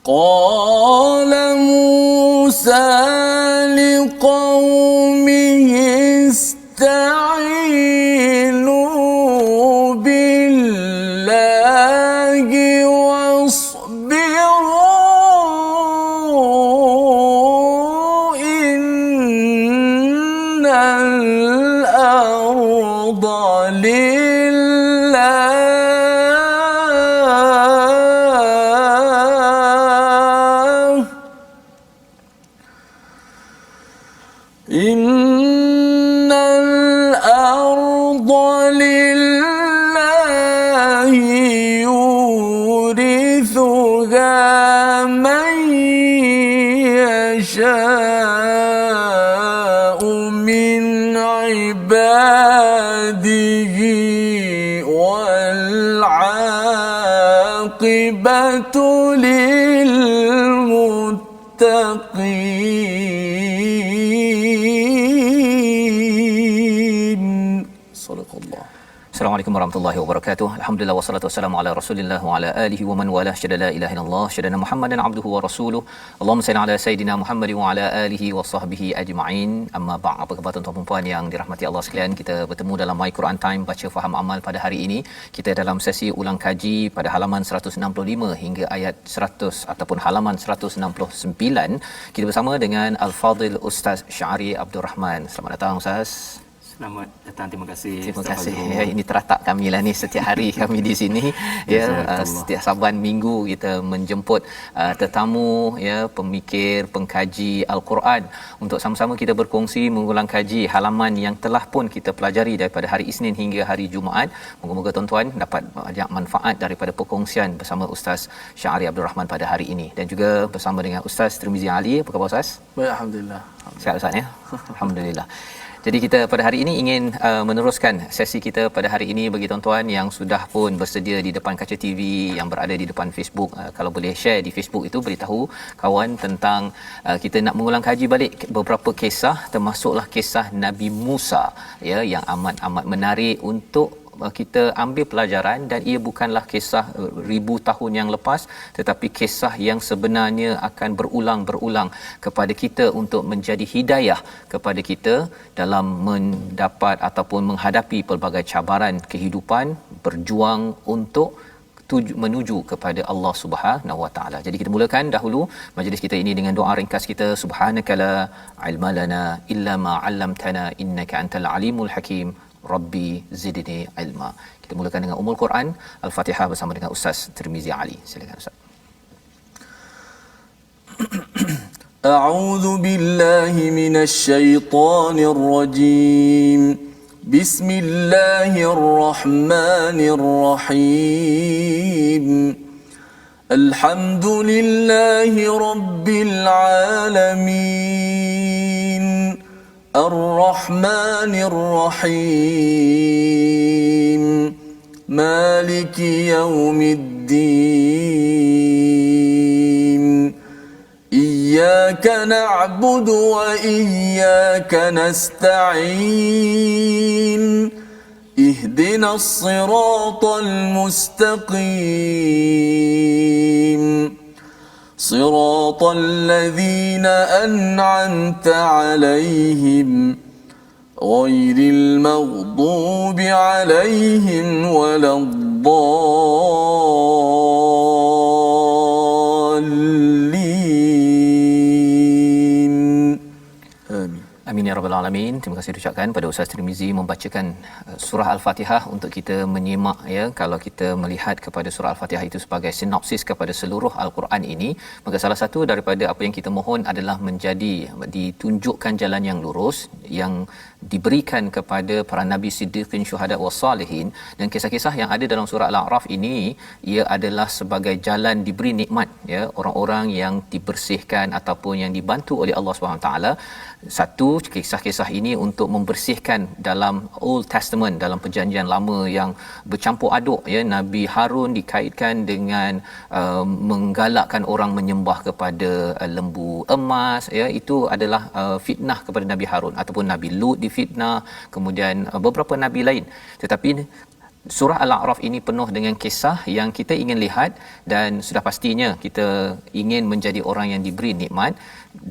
قال موسى لقومه استعينوا بالله واصبروا إن الأرض إن الأرض لله يورثها من يشاء من عباده والعاقبة للمتقين. صدق الله. Assalamualaikum warahmatullahi wabarakatuh. Alhamdulillah wassalatu wassalamu ala Rasulillah wa ala alihi wa man wala syada la ilaha illallah syada Muhammadan abduhu wa rasuluh. Allahumma salli ala sayidina Muhammad wa ala alihi wa sahbihi ajma'in. Amma ba'd. Apa khabar tuan-tuan dan puan yang dirahmati Allah sekalian? Kita bertemu dalam My Quran Time baca faham amal pada hari ini. Kita dalam sesi ulang kaji pada halaman 165 hingga ayat 100 ataupun halaman 169. Kita bersama dengan Al-Fadhil Ustaz Syahri Abdul Rahman. Selamat datang Ustaz. Selamat datang, terima kasih. Terima kasih. Ya, ini teratak kami lah ni, setiap hari kami di sini ya, setiap Saban minggu kita menjemput tetamu ya, pemikir, pengkaji Al-Quran untuk sama-sama kita berkongsi mengulang kaji halaman yang telah pun kita pelajari daripada hari Isnin hingga hari Jumaat. Moga-moga tuan-tuan dapat banyak manfaat daripada perkongsian bersama Ustaz Syahri Abdul Rahman pada hari ini dan juga bersama dengan Ustaz Tirmizi Ali. Apa khabar Ustaz? Baik, alhamdulillah. Sihat Ustaz ya? Alhamdulillah. Jadi kita pada hari ini ingin meneruskan sesi kita pada hari ini bagi tuan-tuan yang sudah pun bersedia di depan kaca TV, yang berada di depan Facebook. Kalau boleh share di Facebook itu, beritahu kawan tentang kita nak mengulang kaji balik beberapa kisah, termasuklah kisah Nabi Musa ya, yang amat menarik untuk kita ambil pelajaran, dan ia bukanlah kisah ribu tahun yang lepas, tetapi kisah yang sebenarnya akan berulang kepada kita untuk menjadi hidayah kepada kita dalam mendapat ataupun menghadapi pelbagai cabaran kehidupan, berjuang untuk menuju kepada Allah Subhanahu Wa Taala. Jadi kita mulakan dahulu majlis kita ini dengan doa ringkas kita. Subhanakala ilma lana illa ma 'allamtana innaka antal alimul hakim. Rabbi zidni ilma. Kita mulakan dengan Ummul Quran Al-Fatihah bersama dengan Ustaz Tirmizi Ali. Silakan Ustaz. A'udzu billahi minasy syaithanir rajim. Bismillahirrahmanirrahim. Alhamdulillahi rabbil alamin. الرحمن الرحيم مالك يوم الدين إياك نعبد وإياك نستعين اهدنا الصراط المستقيم صراط الذين أنعمت عليهم غير المغضوب عليهم ولا الضالين. آمين. Amin ya rabbal alamin. Terima kasih diucapkan pada Ustaz Tirmizi membacakan surah Al-Fatihah untuk kita menyimak ya. Kalau kita melihat kepada surah Al-Fatihah itu sebagai sinopsis kepada seluruh Al-Quran ini, maka salah satu daripada apa yang kita mohon adalah menjadi ditunjukkan jalan yang lurus yang diberikan kepada para nabi, siddiqin, syuhada wassalihin. Dan kisah-kisah yang ada dalam surah Al-A'raf ini, ia adalah sebagai jalan diberi nikmat ya, orang-orang yang dibersihkan ataupun yang dibantu oleh Allah Subhanahu taala. Satu, kisah-kisah ini untuk membersihkan dalam Old Testament, dalam perjanjian lama yang bercampur aduk ya, Nabi Harun dikaitkan dengan menggalakkan orang menyembah kepada lembu emas ya, itu adalah fitnah kepada Nabi Harun, ataupun Nabi Lut difitnah, kemudian beberapa nabi lain. Tetapi surah Al-A'raf ini penuh dengan kisah yang kita ingin lihat, dan sudah pastinya kita ingin menjadi orang yang diberi nikmat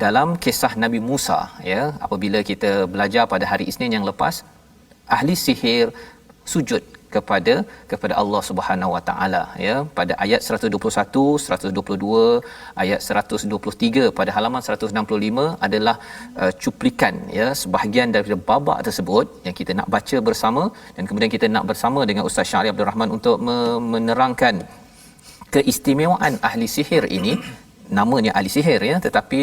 dalam kisah Nabi Musa, ya. Apabila kita belajar pada hari Isnin yang lepas, ahli sihir sujud kepada Allah Subhanahu Wa Taala, ya, pada ayat 121, 122, ayat 123 pada halaman 165 adalah cuplikan, ya, sebahagian daripada babak tersebut yang kita nak baca bersama, dan kemudian kita nak bersama dengan Ustaz Syahri Abdul Rahman untuk menerangkan keistimewaan ahli sihir ini. Namanya ahli sihir, ya, tetapi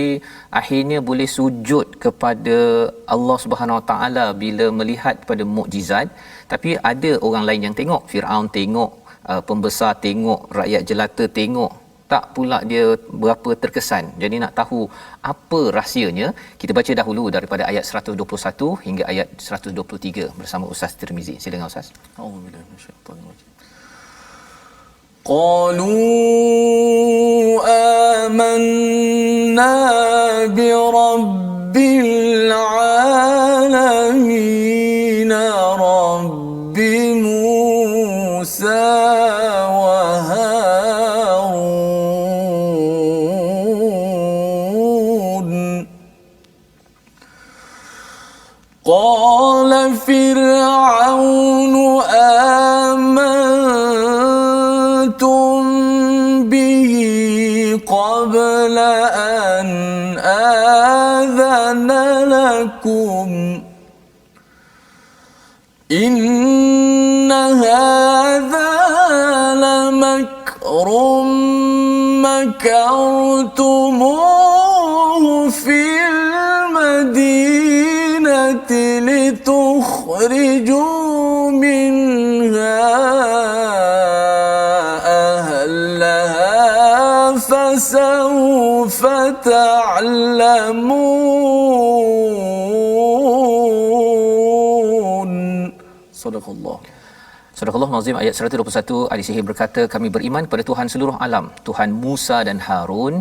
akhirnya boleh sujud kepada Allah Subhanahu Wa Taala bila melihat pada mukjizat. Tapi ada orang lain yang tengok, Firaun tengok, pembesar tengok, rakyat jelata tengok, tak pula dia berapa terkesan. Jadi nak tahu apa rahsianya, kita baca dahulu daripada ayat 121 hingga ayat 123 bersama Ustaz Tirmizi. Silakan Ustaz. A'udzubillahi minasyaitanir rajim. Qalu amanna bi rabbil alamin rabbi Musa wa Harun. Qala Fir'aun amantum bihi qabla an adhana lakum inna hadha lamakrum makartumuhu fil madinati litukhrijū minhā ahlaha fasawfa ta'lamun. Sadaqallah. Surah Al-Nazim ayat 121, ahli sihir berkata, kami beriman pada Tuhan seluruh alam, Tuhan Musa dan Harun.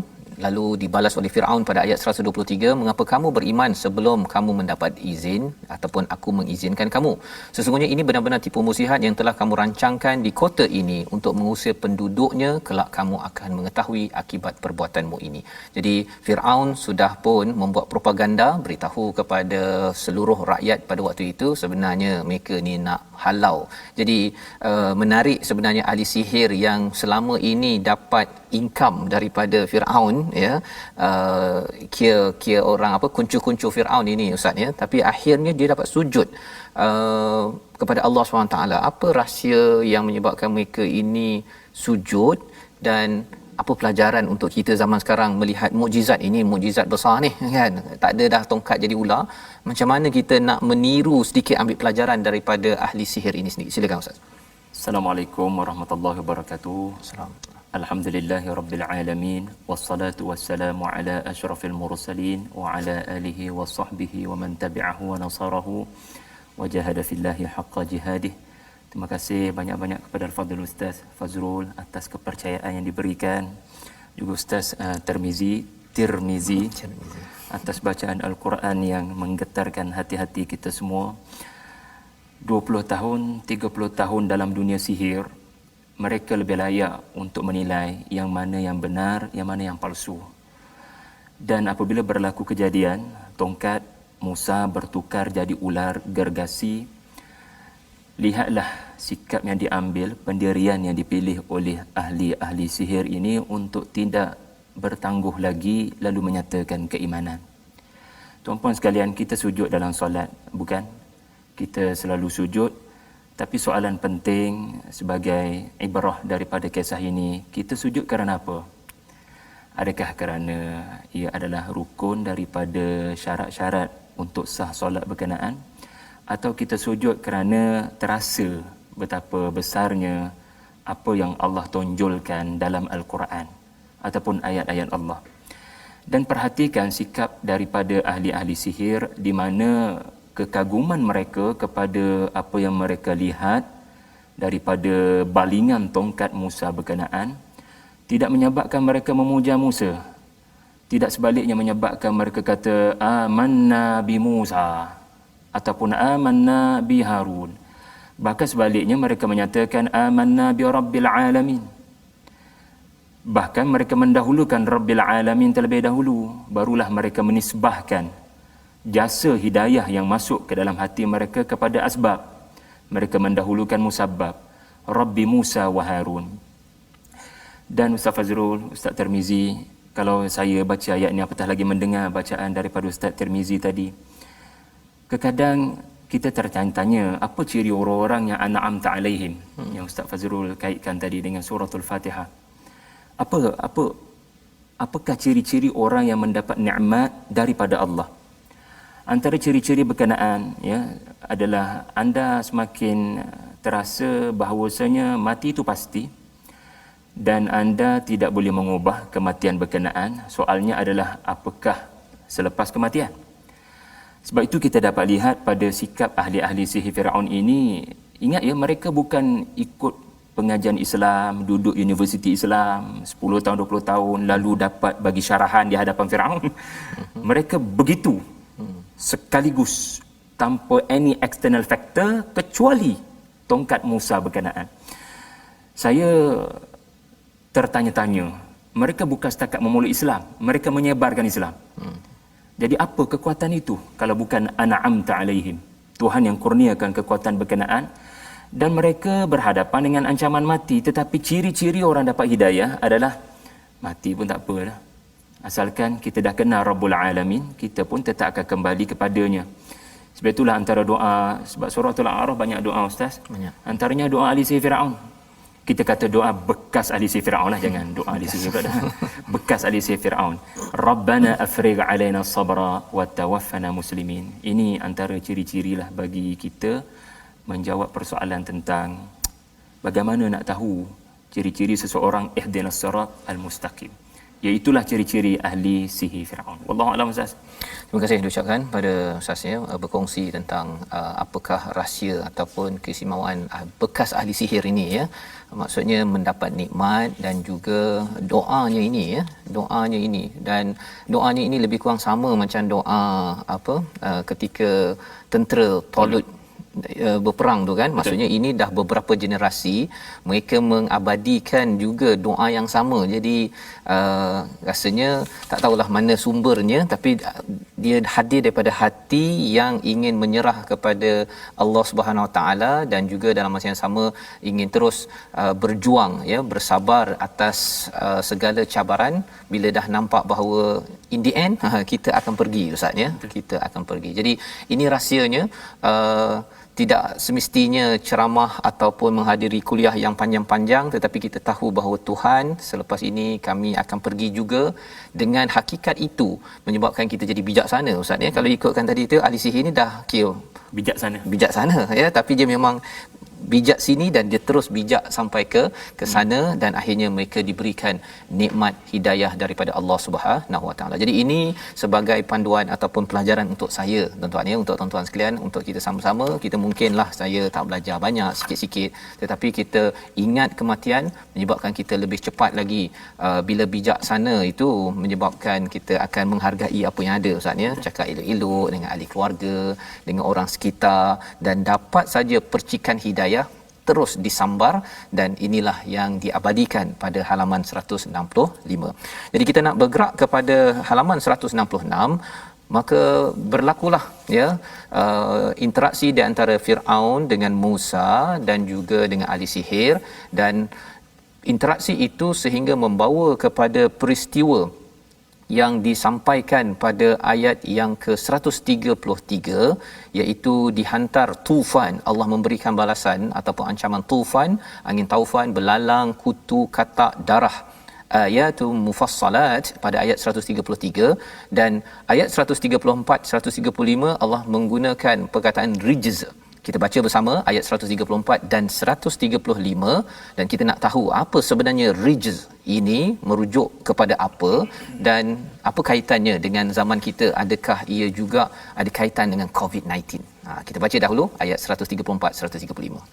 Lalu dibalas oleh Firaun pada ayat 123, mengapa kamu beriman sebelum kamu mendapat izin ataupun aku mengizinkan kamu? Sesungguhnya ini benar-benar tipu muslihat yang telah kamu rancangkan di kota ini untuk mengusir penduduknya, kelak kamu akan mengetahui akibat perbuatanmu ini. Jadi Firaun sudah pun membuat propaganda, beritahu kepada seluruh rakyat pada waktu itu sebenarnya mereka ni nak halau. Jadi menarik sebenarnya ahli sihir yang selama ini dapat income daripada Firaun, ya, kira orang apa kuncu-kuncu Firaun ini Ustaz, ya, tapi akhirnya dia dapat sujud kepada Allah SWT. Apa rahsia yang menyebabkan mereka ini sujud, dan apa pelajaran untuk kita zaman sekarang melihat mukjizat ini, mukjizat besar ni, kan, tak ada dah tongkat jadi ular. Macam mana kita nak meniru sedikit, ambil pelajaran daripada ahli sihir ini sendiri? Silakan Ustaz. Assalamualaikum warahmatullahi wabarakatuh. Alhamdulillahi rabbil alamin, wassalatu wassalamu ala asyrafil mursalin wa ala alihi wa sahbihi wa man tabi'ahu wa nasarahu wa jahada fillahi haqqa jihadih. Terima kasih banyak-banyak kepada Al-Fadhil Ustaz Fazrul atas kepercayaan yang diberikan, juga Ustaz Tirmizi atas bacaan Al-Quran yang menggetarkan hati-hati kita semua. 20 tahun, 30 tahun dalam dunia sihir, mereka lebih layak untuk menilai yang mana yang benar, yang mana yang palsu. Dan apabila berlaku kejadian tongkat Musa bertukar jadi ular gergasi, lihatlah sikap yang diambil, pendirian yang dipilih oleh ahli-ahli sihir ini untuk tidak bertangguh lagi lalu menyatakan keimanan. Tuan-puan sekalian, kita sujud dalam solat, bukan? Kita selalu sujud, tapi soalan penting sebagai ibrah daripada kisah ini, kita sujud kerana apa? Adakah kerana ia adalah rukun daripada syarat-syarat untuk sah solat berkenaan, atau kita sujud kerana terasa betapa besarnya apa yang Allah tonjolkan dalam Al-Quran ataupun ayat-ayat Allah? Dan perhatikan sikap daripada ahli-ahli sihir, di mana kekaguman mereka kepada apa yang mereka lihat daripada balingan tongkat Musa berkenaan tidak menyebabkan mereka memuja Musa, tidak sebaliknya menyebabkan mereka kata amanna bi Musa ataupun amanna bi Harun. Bahkan sebaliknya mereka menyatakan amanna bi rabbil alamin. Bahkan mereka mendahulukan Rabbil Alamin terlebih dahulu, barulah mereka menisbahkan jasa hidayah yang masuk ke dalam hati mereka kepada asbab. Mereka mendahulukan musabbab, Rabbi Musa wa Harun. Dan Ustaz Fazrul, Ustaz Tirmizi, kalau saya baca ayat ni, apatah lagi mendengar bacaan daripada Ustaz Tirmizi tadi, kadang kita tertanya-tanya apa ciri orang-orang yang an'amta alaihim, yang Ustaz Fazrul kaitkan tadi dengan suratul Fatihah. Apakah ciri-ciri orang yang mendapat nikmat daripada Allah? Antara ciri-ciri berkenaan ya adalah anda semakin terasa bahawasanya mati itu pasti dan anda tidak boleh mengubah kematian berkenaan. Soalnya adalah apakah selepas kematian? Sebab itu kita dapat lihat pada sikap ahli-ahli sihir Firaun ini, ingat ya, mereka bukan ikut pengajian Islam, duduk universiti Islam 10 tahun 20 tahun lalu dapat bagi syarahan di hadapan Firaun. Mereka begitu sekaligus tanpa any external factor kecuali tongkat Musa berkenaan. Saya tertanya-tanya, mereka bukan setakat memeluk Islam, mereka menyebarkan Islam. Jadi apa kekuatan itu kalau bukan an'amta alaihim, Tuhan yang kurniakan kekuatan berkenaan. Dan mereka berhadapan dengan ancaman mati. Tetapi ciri-ciri orang dapat hidayah adalah mati pun tak apa dah. Asalkan kita dah kenal Rabbul Alamin, kita pun tetap akan kembali kepadanya. Sebab itulah antara doa, sebab suratul A'raf banyak doa Ustaz. Banyak. Antaranya doa ahli sihir Firaun. Kita kata doa bekas ahli sihir Firaun lah, jangan doa ahli sihir pula. Bekas ahli sihir Firaun. Rabbana afrigh alaina sabra wa tawaffana muslimin. Ini antara ciri-cirilah bagi kita menjawab persoalan tentang bagaimana nak tahu ciri-ciri seseorang ihdinas sirat al-mustaqim. Iaitulah ciri-ciri ahli sihir Firaun. Wallahu a'lam Ustaz. Terima kasih diucapkan pada Ustaz ya, berkongsi tentang apakah rahsia ataupun keistimewaan bekas ahli sihir ini ya. Maksudnya mendapat nikmat dan juga doanya ini ya, doanya ini, dan doanya ini lebih kurang sama macam doa ketika tentera Talut berperang tu kan. Maksudnya ini dah beberapa generasi mereka mengabadikan juga doa yang sama. Jadi rasanya tak tahulah mana sumbernya, tapi dia hadir daripada hati yang ingin menyerah kepada Allah Subhanahu Wa Taala dan juga dalam masa yang sama ingin terus berjuang ya, bersabar atas segala cabaran. Bila dah nampak bahawa in the end kita akan pergi Ustaz ya, kita akan pergi. Jadi ini rahsianya. Tidak semestinya ceramah ataupun menghadiri kuliah yang panjang-panjang, tetapi kita tahu bahawa Tuhan selepas ini kami akan pergi juga. Dengan hakikat itu menyebabkan kita jadi bijaksana Ustaz ya. Kalau ikutkan tadi tu ahli sihir ni dah kira bijaksana ya, tapi dia memang bijak sini dan dia terus bijak sampai ke sana dan akhirnya mereka diberikan nikmat hidayah daripada Allah Subhanahu Wa Taala. Jadi ini sebagai panduan ataupun pelajaran untuk saya tuan-tuan ya, untuk tuan-tuan sekalian, untuk kita sama-sama. Kita mungkinlah saya tak belajar banyak, sikit-sikit, tetapi kita ingat kematian menyebabkan kita lebih cepat lagi. Bila bijaksana itu menyebabkan kita akan menghargai apa yang ada Ustaz ya, cakap elok-elok dengan ahli keluarga, dengan orang sekitar, dan dapat saja percikan hidayah terus disambar, dan inilah yang diabadikan pada halaman 165. Jadi kita nak bergerak kepada halaman 166, maka berlakulah ya interaksi di antara Firaun dengan Musa dan juga dengan ahli sihir, dan interaksi itu sehingga membawa kepada peristiwa yang disampaikan pada ayat yang ke-133, iaitu dihantar tufan. Allah memberikan balasan ataupun ancaman tufan, angin taufan, belalang, kutu, katak, darah. Ayatu mufassalat pada ayat 133, dan ayat 134 135 Allah menggunakan perkataan rijz. Kita baca bersama ayat 134 dan 135, dan kita nak tahu apa sebenarnya rijz ini merujuk kepada apa dan apa kaitannya dengan zaman kita. Adakah ia juga ada kaitan dengan COVID-19? Kita baca dahulu ayat 134 135.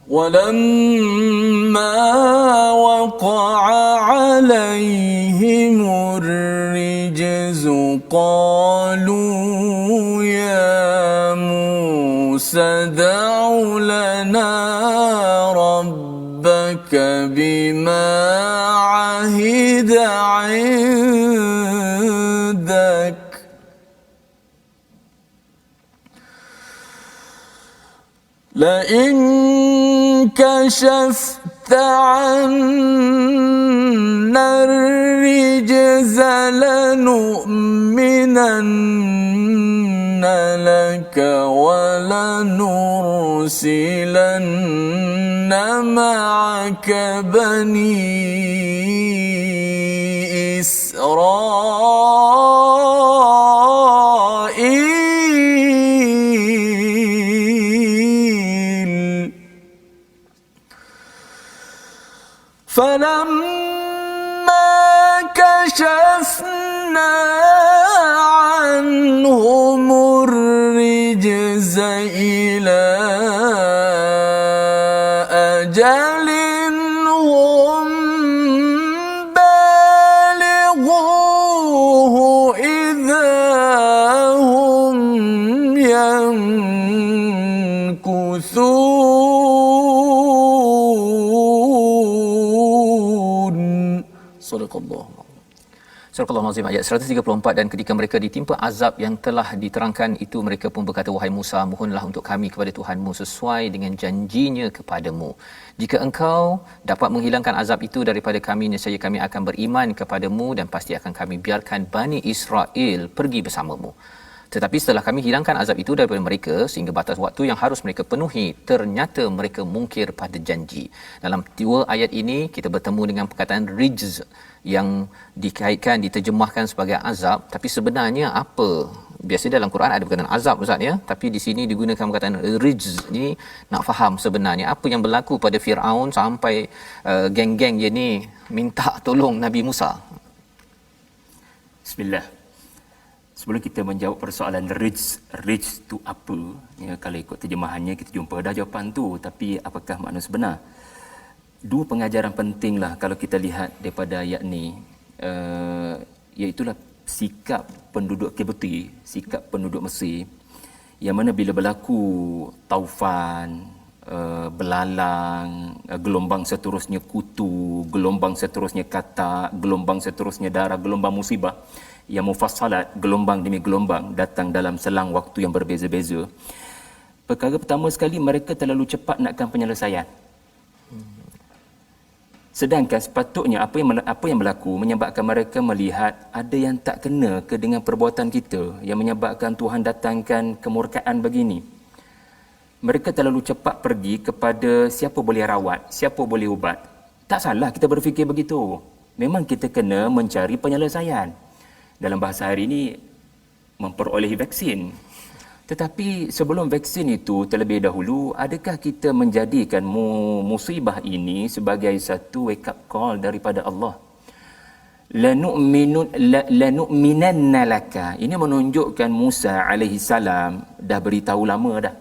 ولما وقع عليهم الرجز قالوا يا موسى دع لنا ربك بما عهد عندك لئن كشفت عنا الرجز لنؤمنن لك ولنرسلن معك بني إسرائيل فلما كشفنا عنهم الرجز إلى أجل هم بالغوه إذا هم ينكثون صدق الله. Surah Al-Nazim ayat 134, dan ketika mereka ditimpa azab yang telah diterangkan itu, mereka pun berkata, wahai Musa, mohonlah untuk kami kepada Tuhanmu sesuai dengan janjinya kepadamu. Jika engkau dapat menghilangkan azab itu daripada kami, nescaya kami akan beriman kepadamu dan pasti akan kami biarkan Bani Israel pergi bersamamu. Tetapi setelah kami hilangkan azab itu daripada mereka sehingga batas waktu yang harus mereka penuhi, ternyata mereka mungkir pada janji. Dalam dua ayat ini kita bertemu dengan perkataan rijz yang dikaitkan, diterjemahkan sebagai azab, tapi sebenarnya apa? Biasa dalam Quran ada perkataan azab, Ustaz, ya, tapi di sini digunakan perkataan rijz. Ini nak faham sebenarnya apa yang berlaku pada Firaun sampai geng-geng dia ni minta tolong Nabi Musa. Bismillah. Sebelum kita menjawab persoalan rijz tu apa? Ya, kalau ikut terjemahannya kita jumpa dah jawapan tu, tapi apakah makna sebenar? Dua pengajaran pentinglah kalau kita lihat daripada ayat ni, iaitulah sikap penduduk Kibti, sikap penduduk Mesir, yang mana bila berlaku taufan, belalang, gelombang seterusnya kutu, gelombang seterusnya katak, gelombang seterusnya darah, gelombang musibah yang mufassalat, gelombang demi gelombang datang dalam selang waktu yang berbeza-beza. Perkara pertama sekali, mereka terlalu cepat nakkan penyelesaian. Sedangkan sepatutnya apa yang berlaku menyebabkan mereka melihat ada yang tak kena ke dengan perbuatan kita yang menyebabkan Tuhan datangkan kemurkaan begini. Mereka terlalu cepat pergi kepada siapa boleh rawat, siapa boleh ubat. Tak salah kita berfikir begitu. Memang kita kena mencari penyelesaian. Dalam bahasa hari ini, memperolehi vaksin. Tetapi sebelum vaksin itu, terlebih dahulu, adakah kita menjadikan musibah ini sebagai satu wake up call daripada Allah? Lanu'minanna laka. Ini menunjukkan Musa alaihi salam dah beritahu lama dah.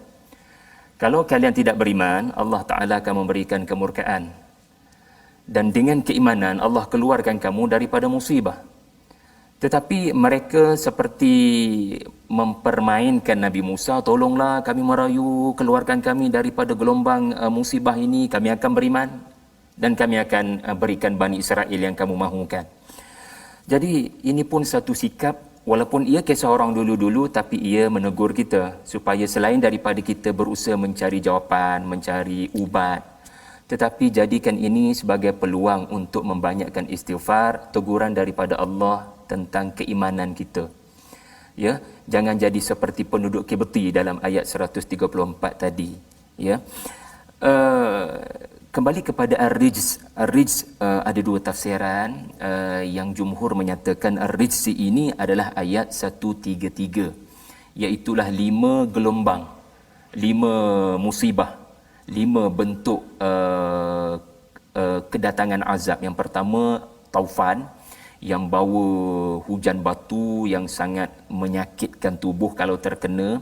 Kalau kalian tidak beriman, Allah Ta'ala akan memberikan kemurkaan. Dan dengan keimanan, Allah keluarkan kamu daripada musibah. Tetapi mereka seperti mempermainkan Nabi Musa, tolonglah kami merayu, keluarkan kami daripada gelombang musibah ini, kami akan beriman dan kami akan berikan Bani Israel yang kamu mahukan. Jadi ini pun satu sikap, walaupun ia kisah orang dulu-dulu, tapi ia menegur kita supaya selain daripada kita berusaha mencari jawapan, mencari ubat, tetapi jadikan ini sebagai peluang untuk membanyakkan istighfar, teguran daripada Allah tentang keimanan kita. Ya, jangan jadi seperti penduduk Kibti dalam ayat 134 tadi. Ya, kembali kepada ar-rijz. Ar-rijz ada dua tafsiran. Yang jumhur menyatakan ar-rijz ini adalah ayat 133, iaitulah 5 gelombang, 5 musibah, 5 bentuk kedatangan azab. Yang pertama taufan, yang bawa hujan batu yang sangat menyakitkan tubuh kalau terkena.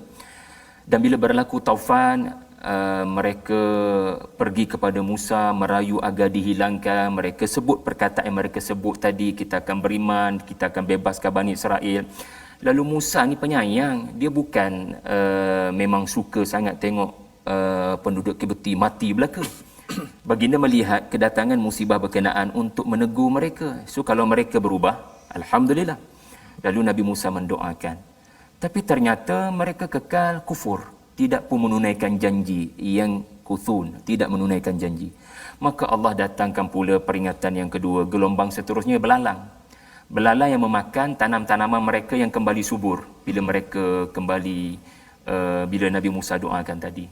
Dan bila berlaku taufan, mereka pergi kepada Musa merayu agar dihilangkan. Mereka sebut perkataan yang mereka sebut tadi, kita akan beriman, kita akan bebaskan Bani Israel. Lalu Musa ni penyayang, dia bukan memang suka sangat tengok penduduk Kibti mati belaka. Baginda melihat kedatangan musibah berkenaan untuk menegur mereka. So kalau mereka berubah, alhamdulillah. Lalu Nabi Musa mendoakan. Tapi ternyata mereka kekal kufur, tidak pun menunaikan janji yang kuthun, tidak menunaikan janji. Maka Allah datangkan pula peringatan yang kedua, gelombang seterusnya belalang. Belalang yang memakan tanam-tanaman mereka yang kembali subur bila mereka kembali bila Nabi Musa doakan tadi.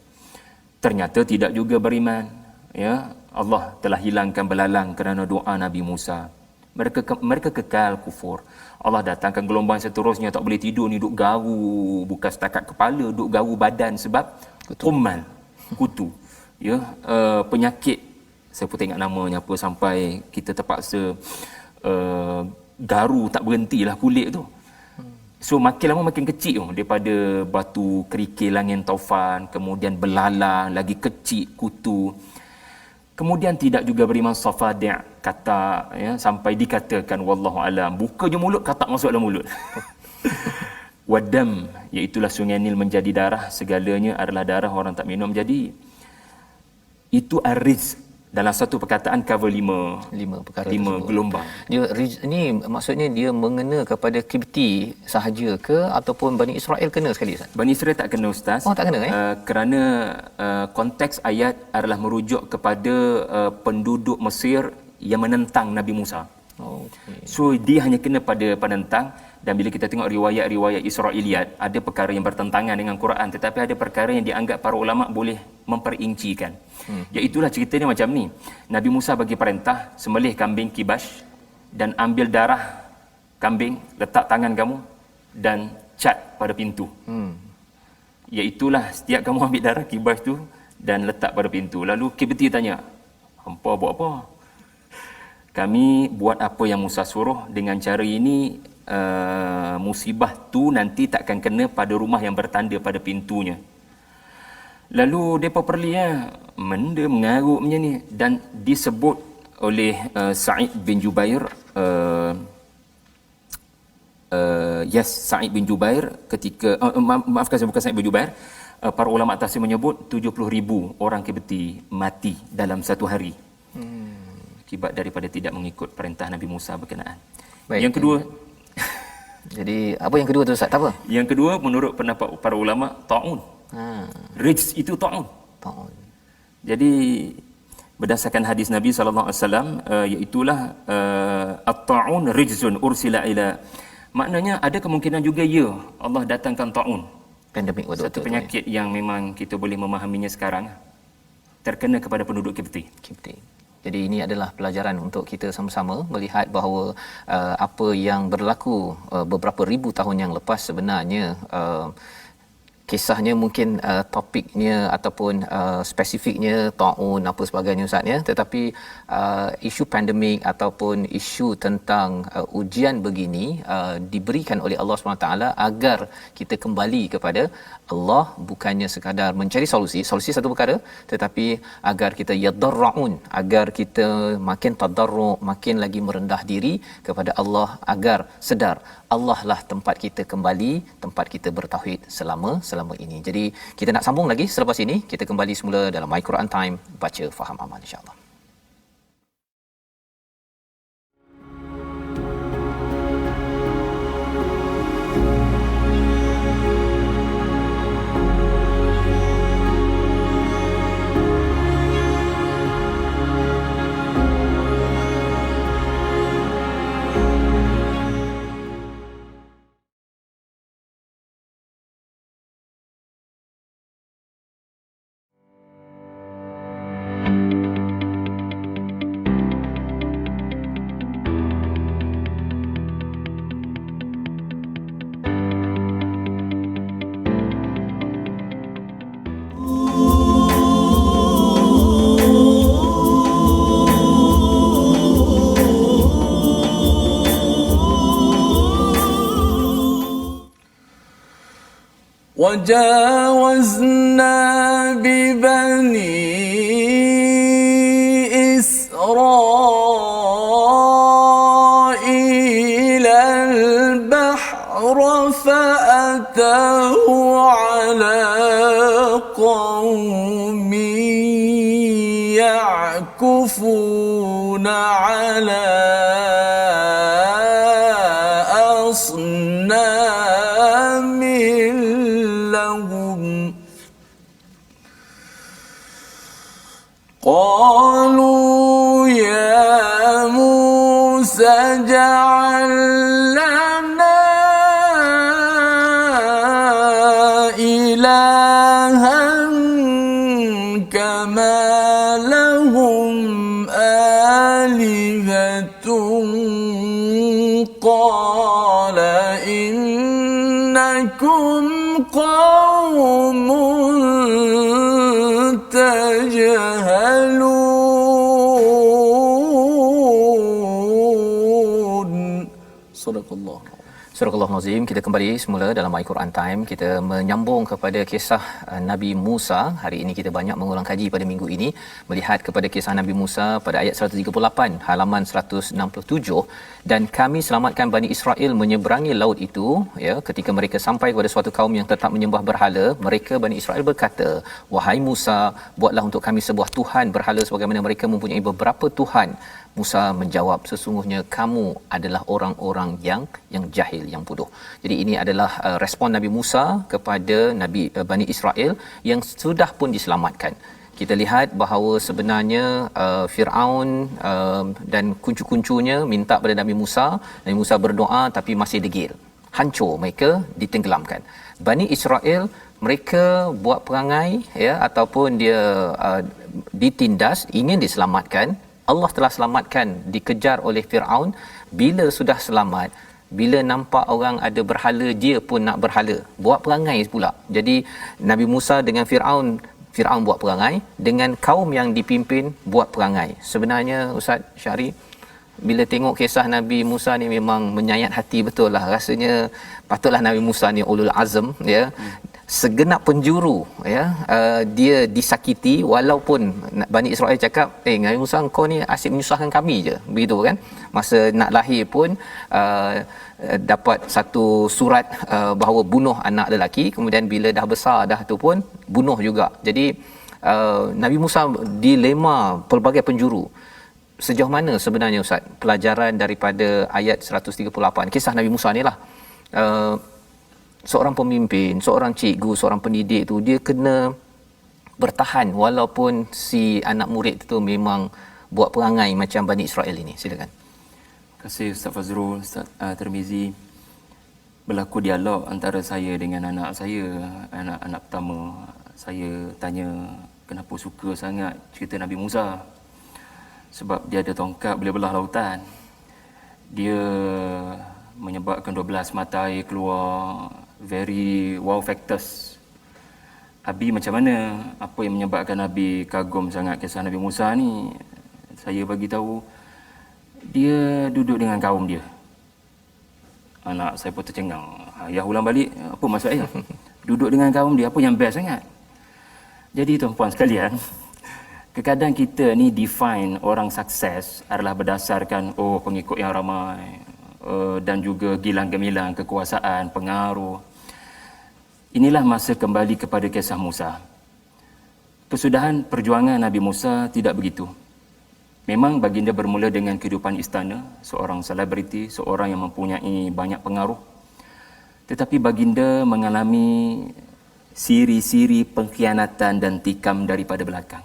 Ternyata tidak juga beriman, ya. Allah telah hilangkan belalang kerana doa Nabi Musa. Mereka kekal kufur. Allah datangkan gelombang seterusnya, tak boleh tidur ni, duk garu, bukan setakat kepala, duk garu badan sebab kumal, kutu, ya, penyakit. Saya pun tak ingat namanya apa, sampai kita terpaksa garu tak berhentilah kulit tu. So makin lama makin kecil daripada batu kerikil angin taufan, kemudian belalang lagi kecil kutu. Kemudian tidak juga beriman safadi' kata, ya, sampai dikatakan wallahu alam, buka je mulut katak masuk dalam mulut. Wadam, iaitulah sungai Nil menjadi darah, segalanya adalah darah, orang tak minum. Jadi itu ariz. Dalam satu perkataan cover lima perkara, 5 gelombang. Dia ni maksudnya dia mengena kepada Kibti sahaja ke ataupun Bani Israel kena sekali, Ustaz? Bani Israel tak kena, Ustaz. Oh, tak kena kerana konteks ayat adalah merujuk kepada penduduk Mesir yang menentang Nabi Musa. Okay. So dia hanya kena pada penentang. Dan bila kita tengok riwayat-riwayat Israiliyat, ada perkara yang bertentangan dengan Quran, tetapi ada perkara yang dianggap para ulama boleh memperincikan. Iaitulah ceritanya macam ni. Nabi Musa bagi perintah, sembelih kambing kibas dan ambil darah kambing, letak tangan kamu dan cat pada pintu. Iaitulah setiap kamu ambil darah kibas tu dan letak pada pintu. Lalu Kibti tanya, hampa buat apa? Kami buat apa yang Musa suruh. Dengan cara ini musibah tu nanti takkan kena pada rumah yang bertanda pada pintunya. Lalu mereka perlihat benda mengarut macam ni, dan disebut oleh Sa'id bin Jubair, Sa'id bin Jubair ketika maafkan saya, bukan Sa'id bin Jubair, para ulama tafsir menyebut 70,000 orang Kibti mati dalam satu hari akibat daripada tidak mengikut perintah Nabi Musa berkenaan. Baik. Yang kedua, jadi apa yang kedua tu, Ustaz? Tak apa. Yang kedua menurut pendapat para ulama, ta'un. Rijz itu ta'un. Jadi berdasarkan hadis Nabi sallallahu alaihi wasallam, iaitulah at-ta'un rijzun ursila ila. Maknanya ada kemungkinan juga Allah datangkan ta'un. Pandemik satu penyakit yang memang kita boleh memahaminya sekarang, terkena kepada penduduk Kibti. Jadi ini adalah pelajaran untuk kita sama-sama melihat bahawa apa yang berlaku beberapa ribu tahun yang lepas sebenarnya kisahnya mungkin topiknya ataupun spesifiknya taun apa sebagainya, Ustaz, ya, tetapi isu pandemik ataupun isu tentang ujian begini diberikan oleh Allah SWT agar kita kembali kepada Allah, bukannya sekadar mencari solusi satu perkara, tetapi agar kita yadarraun, agar kita makin tadarru', makin lagi merendah diri kepada Allah, agar sedar Allah lah tempat kita kembali, tempat kita bertauhid selama ini. Jadi kita nak sambung lagi selepas ini. Kita kembali semula dalam My Quran Time, baca faham amal, insya-Allah. وجاوزنا ببني إسرائيل البحر يعكفون على أصنام لهم قالوا يا موسى اجعل لنا إلها كما لهم آلهة قال إنكم قوم تجهلون صدق الله. Surah Al-Nazim, kita kembali semula dalam Al-Quran Time. Kita menyambung kepada kisah Nabi Musa. Hari ini kita banyak mengulang kaji pada minggu ini, melihat kepada kisah Nabi Musa pada ayat 138 halaman 167. Dan kami selamatkan Bani Israel menyeberangi laut itu, ya, ketika mereka sampai kepada suatu kaum yang tetap menyembah berhala. Mereka Bani Israel berkata, wahai Musa, buatlah untuk kami sebuah Tuhan berhala sebagaimana mereka mempunyai beberapa Tuhan. Musa menjawab, sesungguhnya kamu adalah orang-orang yang jahil, yang bodoh. Jadi ini adalah respon Nabi Musa kepada Bani Israel yang sudah pun diselamatkan. Kita lihat bahawa sebenarnya Firaun dan kuncu-kuncunya minta pada Nabi Musa. Nabi Musa berdoa tapi masih degil. Hancur, mereka ditenggelamkan. Bani Israel, mereka buat perangai, ya, ataupun dia ditindas, ingin diselamatkan. Allah telah selamatkan, dikejar oleh Firaun. Bila sudah selamat, bila nampak orang ada berhala, dia pun nak berhala, buat perangai pula. Jadi Nabi Musa dengan Firaun buat perangai, dengan kaum yang dipimpin buat perangai. Sebenarnya Ustaz Syari, bila tengok kisah Nabi Musa ni memang menyayat hati betul lah. Rasanya patutlah Nabi Musa ni ulul azm, ya. Segenap penjuru, ya, dia disakiti, walaupun Bani Israel cakap, Nabi Musa, kau ni asyik menyusahkan kami je, begitu kan. Masa nak lahir pun dapat satu surat bahawa bunuh anak lelaki, kemudian bila dah besar dah tu pun bunuh juga. Jadi Nabi Musa dilema pelbagai penjuru. Sejauh mana sebenarnya Ustaz pelajaran daripada ayat 138 kisah Nabi Musa ni lah? Seorang pemimpin, seorang cikgu, seorang pendidik tu, dia kena bertahan walaupun si anak murid tu memang buat perangai macam Bani Israel ini. Silakan. Terima kasih Ustaz Fazrul, Ustaz Tirmizi. Berlaku dialog antara saya dengan anak saya, anak pertama. Saya tanya kenapa suka sangat cerita Nabi Musa. Sebab dia ada tongkat boleh belah lautan. Dia menyebabkan 12 mata air keluar. Very wow factors. Abi macam mana? Apa yang menyebabkan Abi kagum sangat kisah Nabi Musa ni? Saya bagi tahu, dia duduk dengan kaum dia. Anak saya pun tercengang. Ayah ulang balik, apa maksud ayah? Duduk dengan kaum dia, apa yang best sangat? Jadi tuan-puan sekalian, kadang-kadang kita ni define orang sukses adalah berdasarkan pengikut yang ramai, dan juga gilang gemilang kekuasaan, pengaruh. Inilah masa kembali kepada kisah Musa. Kesudahan perjuangan Nabi Musa tidak begitu. Memang baginda bermula dengan kehidupan istana, seorang selebriti, seorang yang mempunyai banyak pengaruh. Tetapi baginda mengalami siri-siri pengkhianatan dan tikam daripada belakang.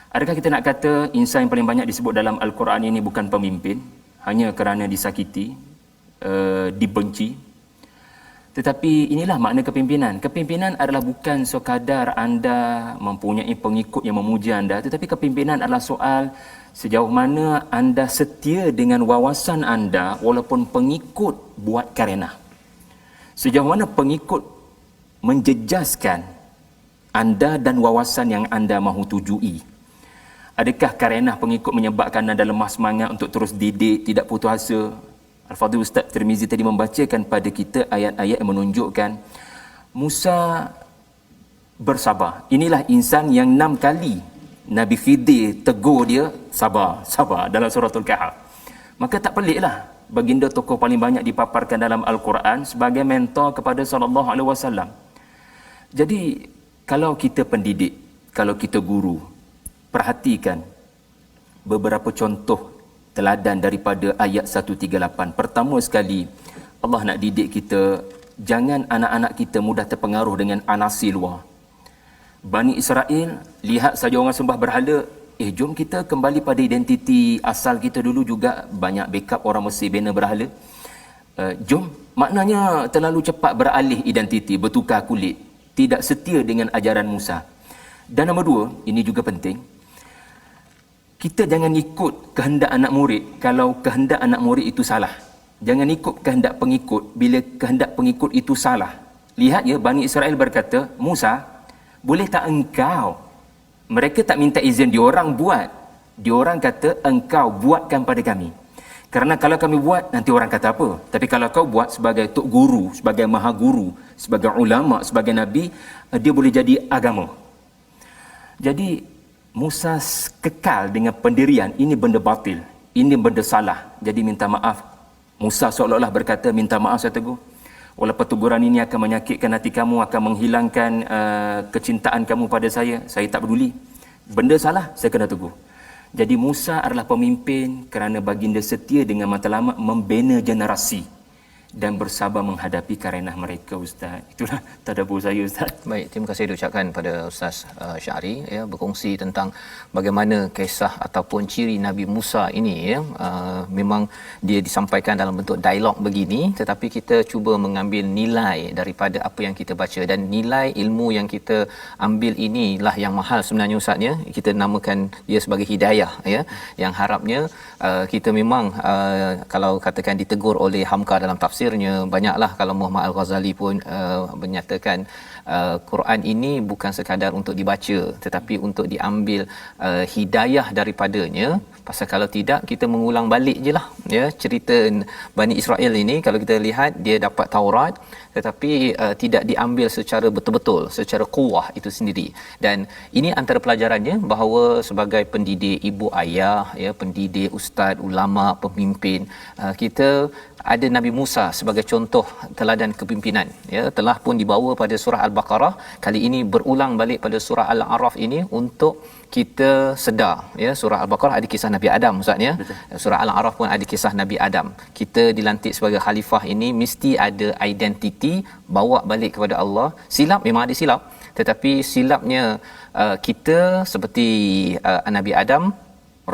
Adakah kita nak kata insan yang paling banyak disebut dalam Al-Quran ini bukan pemimpin, hanya kerana disakiti, dibenci? Tetapi inilah makna kepimpinan. Kepimpinan adalah bukan sekadar anda mempunyai pengikut yang memuji anda, tetapi kepimpinan adalah soal sejauh mana anda setia dengan wawasan anda walaupun pengikut buat karenah. Sejauh mana pengikut menjejaskan anda dan wawasan yang anda mahu tujui. Adakah karenah pengikut menyebabkan anda lemah semangat untuk terus didik, tidak putus asa? Al-Fadhil Ustaz Tirmizi tadi membacakan pada kita ayat-ayat yang menunjukkan Musa bersabar. Inilah insan yang 6 kali Nabi Khidir tegur dia, sabar, sabar, dalam suratul Kahf. Maka tak peliklah baginda tokoh paling banyak dipaparkan dalam Al-Quran sebagai mentor kepada sallallahu alaihi wasallam. Jadi kalau kita pendidik, kalau kita guru, perhatikan beberapa contoh teladan daripada ayat 138. Pertama sekali, Allah nak didik kita, jangan anak-anak kita mudah terpengaruh dengan anasi luar. Bani Israel, lihat saja orang sembah berhala, jom kita kembali pada identiti asal kita dulu juga. Banyak backup orang Mesir bina berhala. Jom, maknanya terlalu cepat beralih identiti, bertukar kulit, tidak setia dengan ajaran Musa. Dan nombor dua, ini juga penting, kita jangan ikut kehendak anak murid kalau kehendak anak murid itu salah. Jangan ikut kehendak pengikut bila kehendak pengikut itu salah. Lihat ya, Bani Israel berkata, Musa, boleh tak engkau? Mereka tak minta izin diorang buat. Diorang kata, engkau buatkan pada kami. Kerana kalau kami buat, nanti orang kata apa? Tapi kalau kau buat sebagai tok guru, sebagai maha guru, sebagai ulama, sebagai nabi, dia boleh jadi agama. Jadi Musa kekal dengan pendirian, ini benda batil, ini benda salah, jadi minta maaf. Musa seolah-olah berkata, minta maaf saya teguh, walaupun teguran ini akan menyakitkan hati kamu, akan menghilangkan kecintaan kamu pada saya tak peduli. Benda salah, saya kena teguh. Jadi Musa adalah pemimpin kerana baginda setia dengan matlamat membina generasi dan bersabar menghadapi karenah mereka, Ustaz. Itulah tadabbur saya, Ustaz. Baik, terima kasih diucapkan pada Ustaz Syahri ya, berkongsi tentang bagaimana kisah ataupun ciri Nabi Musa ini ya, memang dia disampaikan dalam bentuk dialog begini, tetapi kita cuba mengambil nilai daripada apa yang kita baca, dan nilai ilmu yang kita ambil inilah yang mahal sebenarnya, Ustaz ya. Kita namakan dia sebagai hidayah ya, yang harapnya kita memang kalau katakan ditegur oleh Hamka dalam tafsirnya, banyaklah kalau Muhammad Al-Ghazali pun menyatakan Quran ini bukan sekadar untuk dibaca tetapi untuk diambil hidayah daripadanya. Pasal kalau tidak, kita mengulang balik je lah ya, cerita Bani Israel ini. Kalau kita lihat, dia dapat Taurat tetapi tidak diambil secara betul-betul, secara kuwah itu sendiri. Dan ini antara pelajarannya, bahawa sebagai pendidik, ibu ayah ya, pendidik, ustaz, ulama, pemimpin, kita ada Nabi Musa sebagai contoh teladan kepimpinan ya, telah pun dibawa pada surah Al-Baqarah, kali ini berulang balik pada surah Al-A'raf ini untuk kita sedar ya. Surah Al-Baqarah ada kisah Nabi Adam, Ustaz ya. Surah Al-A'raf pun ada kisah Nabi Adam. Kita dilantik sebagai khalifah ini mesti ada identiti, bawa balik kepada Allah. Silap memang ada silap, tetapi silapnya kita seperti Nabi Adam,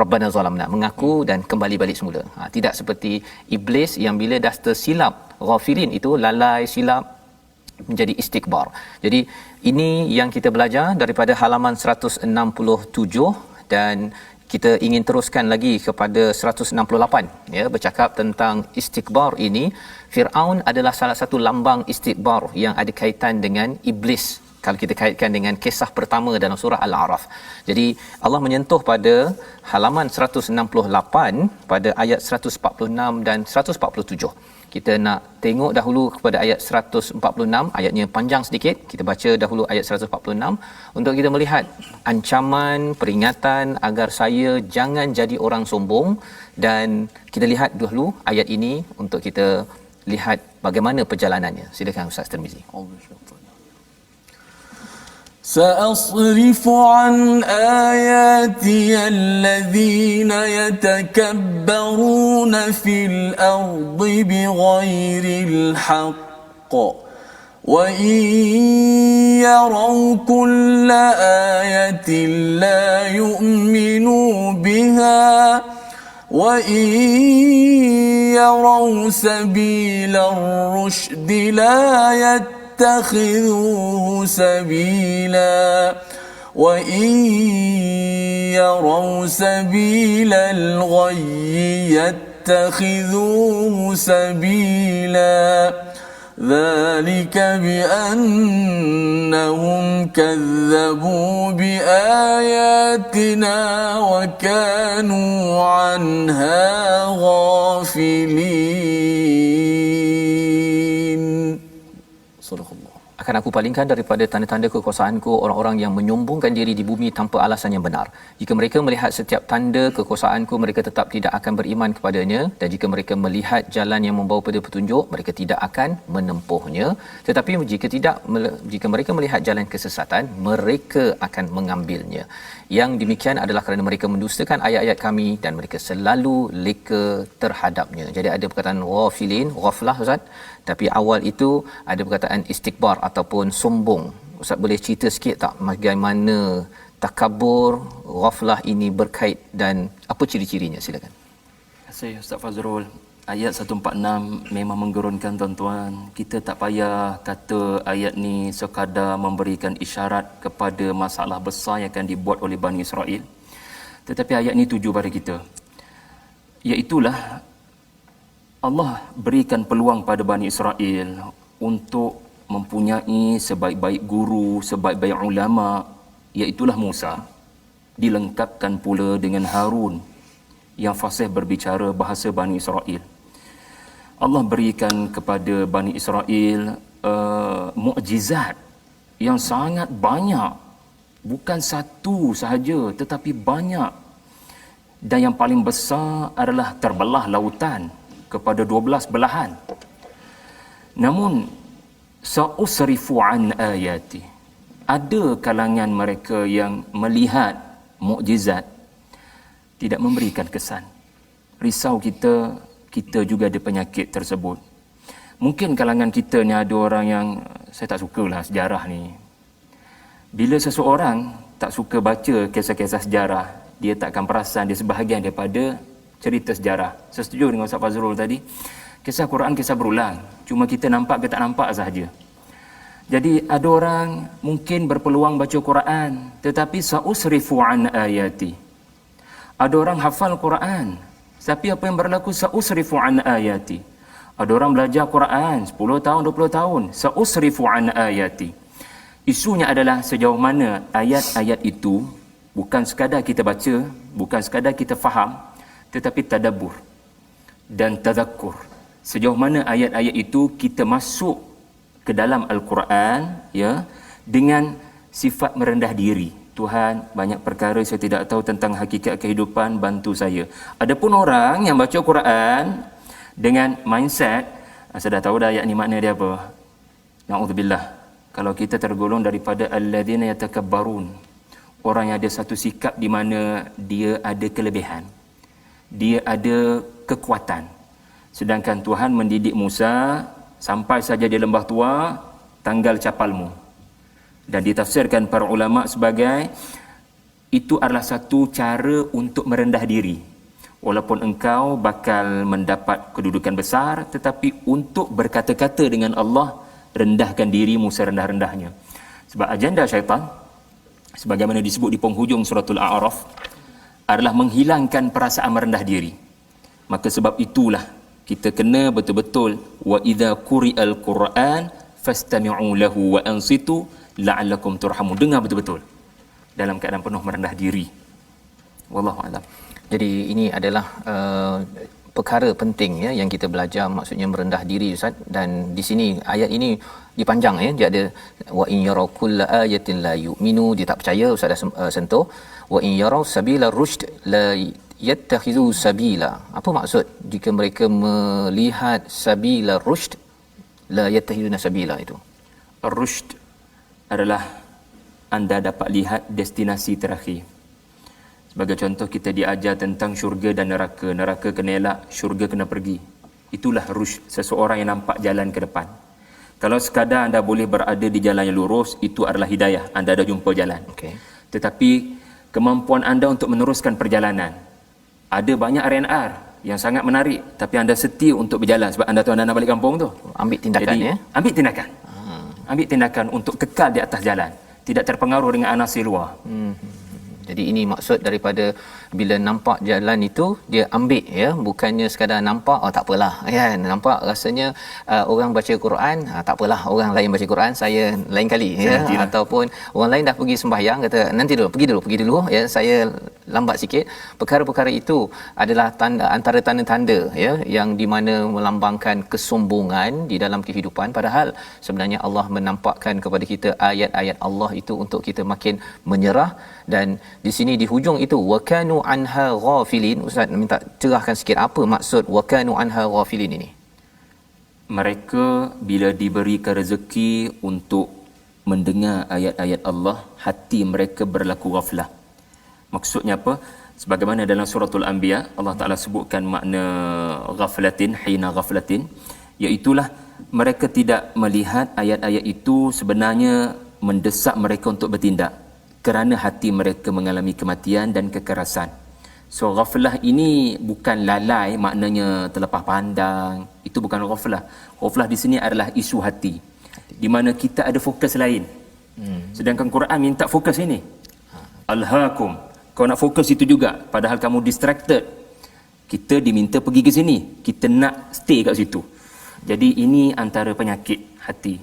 Rabbana zalamna, mengaku dan kembali balik semula. Tidak seperti iblis yang bila dah tersilap, ghafilin itu lalai, silap, menjadi istikbar. Jadi ini yang kita belajar daripada halaman 167, dan kita ingin teruskan lagi kepada 168 ya, bercakap tentang istikbar ini. Firaun adalah salah satu lambang istikbar yang ada kaitan dengan iblis kalau kita kaitkan dengan kisah pertama dalam surah Al-A'raf. Jadi Allah menyentuh pada halaman 168 pada ayat 146 dan 147. Kita nak tengok dahulu kepada ayat 146, ayatnya panjang sedikit. Kita baca dahulu ayat 146 untuk kita melihat ancaman, peringatan agar saya jangan jadi orang sombong. Dan kita lihat dahulu ayat ini untuk kita lihat bagaimana perjalanannya. Silakan Ustaz Tirmizi. سأصرف عن آياتي الذين يتكبرون في الأرض بغير الحق وإن يروا كل آية لا يؤمنوا بها وإن يروا سبيل الرشد لا يتخذوه سبيلا وإن يروا سبيل الغي يتخذوه سبيلا ذلك بأنهم كذبوا بآياتنا وكانوا عنها غافلين. akan aku palingkan daripada tanda-tanda kekuasaanku orang-orang yang menyombongkan diri di bumi tanpa alasan yang benar. Jika mereka melihat setiap tanda kekuasaanku, mereka tetap tidak akan beriman kepadanya, dan jika mereka melihat jalan yang membawa pada petunjuk, mereka tidak akan menempuhnya. Tetapi jika mereka melihat jalan kesesatan, mereka akan mengambilnya. Yang demikian adalah kerana mereka mendustakan ayat-ayat kami dan mereka selalu leka terhadapnya. Jadi ada perkataan ghafilin, ghaflah Ustaz, tapi awal itu ada perkataan istikbar ataupun sombong. Ustaz boleh cerita sikit tak bagaimana takabur, ghaflah ini berkait dan apa ciri-cirinya? Silakan. Terima kasih Ustaz Fazrul. Ayat 146 memang menggerunkan tuan-tuan. Kita tak payah kata ayat ni sekadar memberikan isyarat kepada masalah besar yang akan dibuat oleh Bani Israel. Tetapi ayat ni tuju pada kita. Iaitulah Allah berikan peluang pada Bani Israel untuk mempunyai sebaik-baik guru, sebaik-baik ulama, iaitulah Musa. Dilengkapkan pula dengan Harun yang fasih berbicara bahasa Bani Israel. Allah berikan kepada Bani Israel mukjizat yang sangat banyak. Bukan satu sahaja tetapi banyak. Dan yang paling besar adalah terbelah lautan kepada 12 belahan. Namun sa'usrifu an ayati. Ada kalangan mereka yang melihat mukjizat tidak memberikan kesan. Risau kita juga ada penyakit tersebut. Mungkin kalangan kita ni ada orang yang saya tak sukalah sejarah ni. Bila seseorang tak suka baca kisah-kisah sejarah, dia takkan perasan dia sebahagian daripada cerita sejarah. Saya setuju dengan Ustaz Fazrul tadi. Kisah Quran kisah berulang. Cuma kita nampak ke tak nampak sahaja. Jadi ada orang mungkin berpeluang baca Quran, tetapi sa'usrifu an ayati. Ada orang hafal Quran, tapi apa yang berlaku? Sa'usrifu an ayati. Ada orang belajar Quran 10 tahun, 20 tahun. Sa'usrifu an ayati. Isunya adalah sejauh mana ayat-ayat itu bukan sekadar kita baca, bukan sekadar kita faham, tetapi tadabbur dan tadhakkur. Sejauh mana ayat-ayat itu kita masuk ke dalam Al-Quran, ya, dengan sifat merendah diri. Tuhan, banyak perkara saya tidak tahu tentang hakikat kehidupan, bantu saya. Adapun orang yang baca Quran dengan mindset, saya dah tahu dah ayat ni makna dia apa. Na'udzubillah. Kalau kita tergolong daripada alladzina yatakabbarun, orang yang ada satu sikap di mana dia ada kelebihan, dia ada kekuatan. Sedangkan Tuhan mendidik Musa, sampai saja di lembah tua, tanggal capalmu. Dan ditafsirkan para ulama sebagai itu adalah satu cara untuk merendah diri. Walaupun engkau bakal mendapat kedudukan besar, tetapi untuk berkata-kata dengan Allah, rendahkan dirimu serendah-rendahnya. Sebab agenda syaitan, sebagaimana disebut di penghujung suratul A'raf, adalah menghilangkan perasaan merendah diri. Maka sebab itulah kita kena betul-betul wa idza quri'al Quran fastami'u lahu wa ansitu la'allakum turhamun. Dengar betul-betul dalam keadaan penuh merendah diri. Wallahu a'lam. Jadi ini adalah perkara penting ya yang kita belajar, maksudnya merendah diri Ustaz. Dan di sini ayat ini dipanjang ya, dia ada wa in yaraw kulla ayatin la yu'minu, dia tak percaya. Ustaz dah sentuh wa in yaraw sabila rushd la yattakhidhu sabila. Apa maksud jika mereka melihat sabila rushd la yattakhiduna sabila itu? Rushd adalah anda dapat lihat destinasi terakhir. Sebagai contoh, kita diajar tentang syurga dan neraka. Neraka kena elak, syurga kena pergi. Itulah rushd, seseorang yang nampak jalan ke depan. Kalau sekadar anda boleh berada di jalan yang lurus, itu adalah hidayah, anda dah jumpa jalan. Okay. Tetapi kemampuan anda untuk meneruskan perjalanan, ada banyak RNR yang sangat menarik, tapi anda setia untuk berjalan sebab anda tahu anda nak balik kampung tu. Ambil tindakan. Jadi, ambil tindakan. Ambil tindakan untuk kekal di atas jalan, tidak terpengaruh dengan anasir luar. Jadi ini maksud daripada bila nampak jalan itu dia ambil, ya, bukannya sekadar nampak, oh tak apalah, kan, nampak rasanya orang baca Quran, tak apalah, orang lain baca Quran, saya lain kali, ya, ataupun orang lain dah pergi sembahyang, kata nanti dulu, pergi dulu, ya, saya lambat sikit. Perkara-perkara itu adalah tanda, antara tanda-tanda, ya, yang di mana melambangkan kesombongan di dalam kehidupan, padahal sebenarnya Allah menampakkan kepada kita ayat-ayat Allah itu untuk kita makin menyerah. Dan di sini di hujung itu wakanu anha ghafilin. Ustaz minta cerahkan sikit apa maksud wakanu anha ghafilin ini. Mereka bila diberikan rezeki untuk mendengar ayat-ayat Allah, hati mereka berlaku ghaflah. Maksudnya apa? Sebagaimana dalam suratul Anbiya Allah Taala sebutkan makna ghaflatin, hina ghaflatin, iaitulah mereka tidak melihat ayat-ayat itu sebenarnya mendesak mereka untuk bertindak kerana hati mereka mengalami kematian dan kekerasan. So ghaflah ini bukan lalai, maknanya terlepas pandang. Itu bukan ghaflah. Ghaflah di sini adalah isu hati, di mana kita ada fokus lain. Sedangkan Quran minta fokus ini. Alhaakum. Kau nak fokus itu juga, padahal kamu distracted. Kita diminta pergi ke sini, kita nak stay kat situ. Jadi ini antara penyakit hati,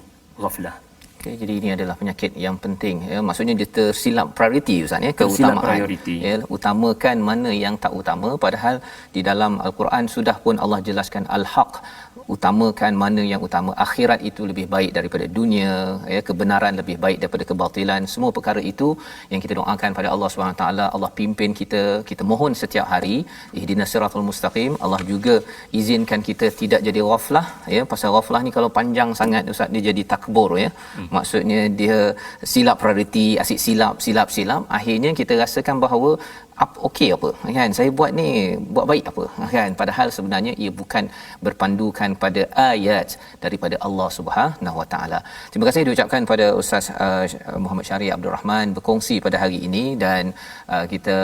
ghaflah. Okay, jadi ini adalah penyakit yang penting, ya. Maksudnya dia tersilap prioriti, Ustaz, ya, keutamaan, ya, utamakan mana yang tak utama, padahal di dalam al-Quran sudah pun Allah jelaskan al-haq, utamakan mana yang utama. Akhirat itu lebih baik daripada dunia, ya, kebenaran lebih baik daripada kebatilan. Semua perkara itu yang kita doakan pada Allah Subhanahu taala, Allah pimpin kita, kita mohon setiap hari ihdinas siratal mustaqim. Allah juga izinkan kita tidak jadi ghaflah, ya. Pasal ghaflah ni kalau panjang sangat, Ustaz, dia jadi takbur, ya. Maksudnya dia silap prioriti, asyik silap, akhirnya kita rasakan bahawa okey apa, kan, saya buat ni buat baik apa, kan, padahal sebenarnya ia bukan berpandukan pada ayat daripada Allah Subhanahu Wa Taala. Terima kasih diucapkan pada Ustaz Muhammad Syarif Abdul Rahman berkongsi pada hari ini, dan kita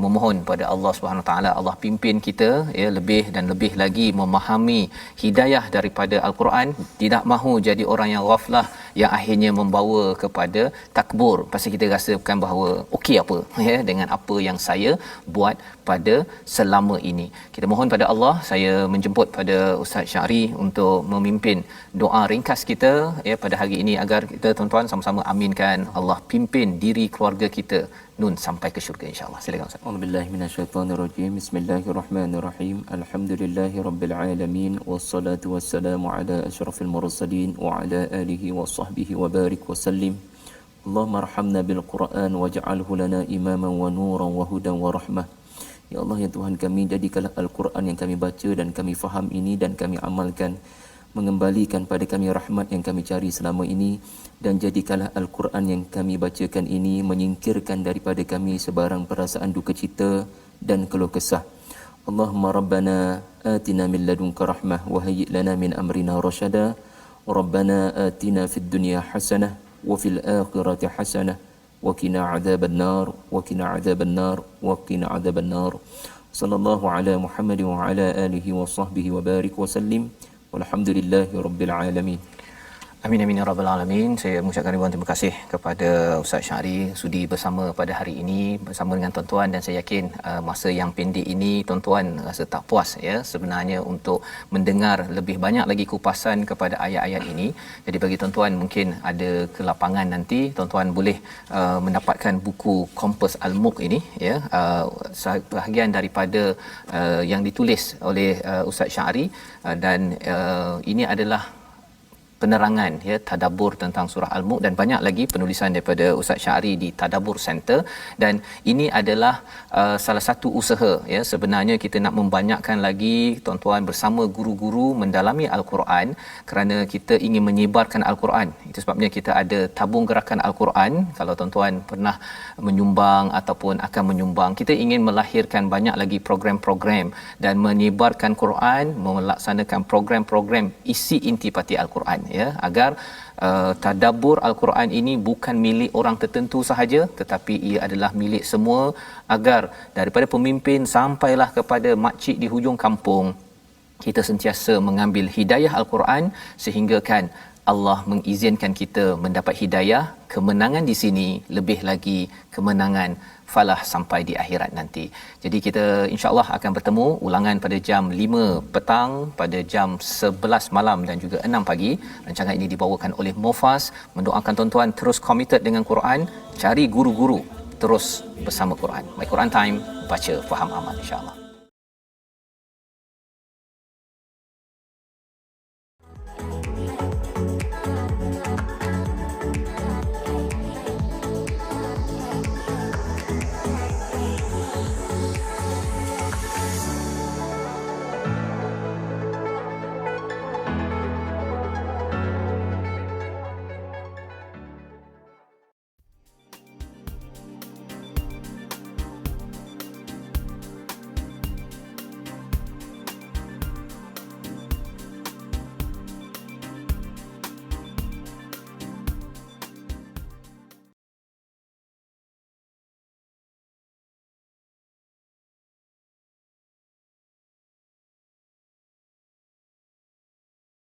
memohon pada Allah Subhanahu Wa Taala, Allah pimpin kita, ya, lebih dan lebih lagi memahami hidayah daripada al-Quran, tidak mahu jadi orang yang ghaflah yang akhirnya membawa kepada takbur, pasal kita rasakan bahawa okey apa, ya, dengan apa yang saya buat pada selama ini. Kita mohon pada Allah, saya menjemput pada Ustaz Syari untuk memimpin doa ringkas kita, ya, pada hari ini, agar kita tuan-tuan sama-sama aminkan Allah pimpin diri keluarga kita nun sampai ke syurga, insya-Allah. Silakan Ustaz. A'udzubillahi minasyaitonirrajim. Bismillahirrahmanirrahim. Alhamdulillahirabbil alamin, wassalatu wassalamu ala asyrafil mursalin wa ala alihi wa sahbihi wa barik wa sallim. Allahumma arhamna bil Quran waj'alhu lana imaman wa nuran wa hudan wa rahmah. Ya Allah, ya Tuhan kami, jadikanlah Al-Quran yang kami baca dan kami faham ini dan kami amalkan, mengembalikan pada kami rahmat yang kami cari selama ini, dan jadikanlah Al-Quran yang kami bacakan ini menyingkirkan daripada kami sebarang perasaan duka cita dan keluh kesah. Allahumma rabbana atina min ladunka rahmah wa hayyi' lana min amrina rasyada. Rabbana atina fid dunya hasanah wa fil akhirati hasanah wa qina adzaban nar wa qina adzaban nar wa qina adzaban nar. Sallallahu ala Muhammad wa ala alihi wa sahbihi wa barik wa sallim. Walhamdulillahi rabbil alamin. Amin amin ya rabbal alamin. Saya mengucapkan ribuan terima kasih kepada Ustaz Syari sudi bersama pada hari ini bersama dengan tuan-tuan, dan saya yakin masa yang pendek ini tuan-tuan rasa tak puas, ya, sebenarnya untuk mendengar lebih banyak lagi kupasan kepada ayat-ayat ini. Jadi bagi tuan-tuan mungkin ada kelapangan nanti, tuan-tuan boleh mendapatkan buku Kompas Al-Muq ini, ya, bahagian daripada yang ditulis oleh Ustaz Syari, dan ini adalah penerangan, ya, tadabbur tentang surah Al-Muq, dan banyak lagi penulisan daripada Ustaz Syari di Tadabbur Center. Dan ini adalah salah satu usaha, ya, sebenarnya kita nak membanyakkan lagi tuan-tuan bersama guru-guru mendalami Al-Quran, kerana kita ingin menyebarkan Al-Quran. Itu sebabnya kita ada tabung gerakan Al-Quran. Kalau tuan-tuan pernah menyumbang ataupun akan menyumbang, kita ingin melahirkan banyak lagi program-program dan menyebarkan Quran, melaksanakan program-program isi intipati Al-Quran, ya, agar tadabbur Al-Quran ini bukan milik orang tertentu sahaja, tetapi ia adalah milik semua, agar daripada pemimpin sampailah kepada makcik di hujung kampung, kita sentiasa mengambil hidayah Al-Quran sehingga kan Allah mengizinkan kita mendapat hidayah, kemenangan di sini, lebih lagi kemenangan falah sampai di akhirat nanti. Jadi kita insya-Allah akan bertemu ulangan pada jam 5 petang, pada jam 11 malam dan juga 6 pagi. Rancangan ini dibawakan oleh Mufas. Mendoakan tuan-tuan terus committed dengan Quran, cari guru-guru, terus bersama Quran. My Quran Time, baca, faham, amal, insya-Allah.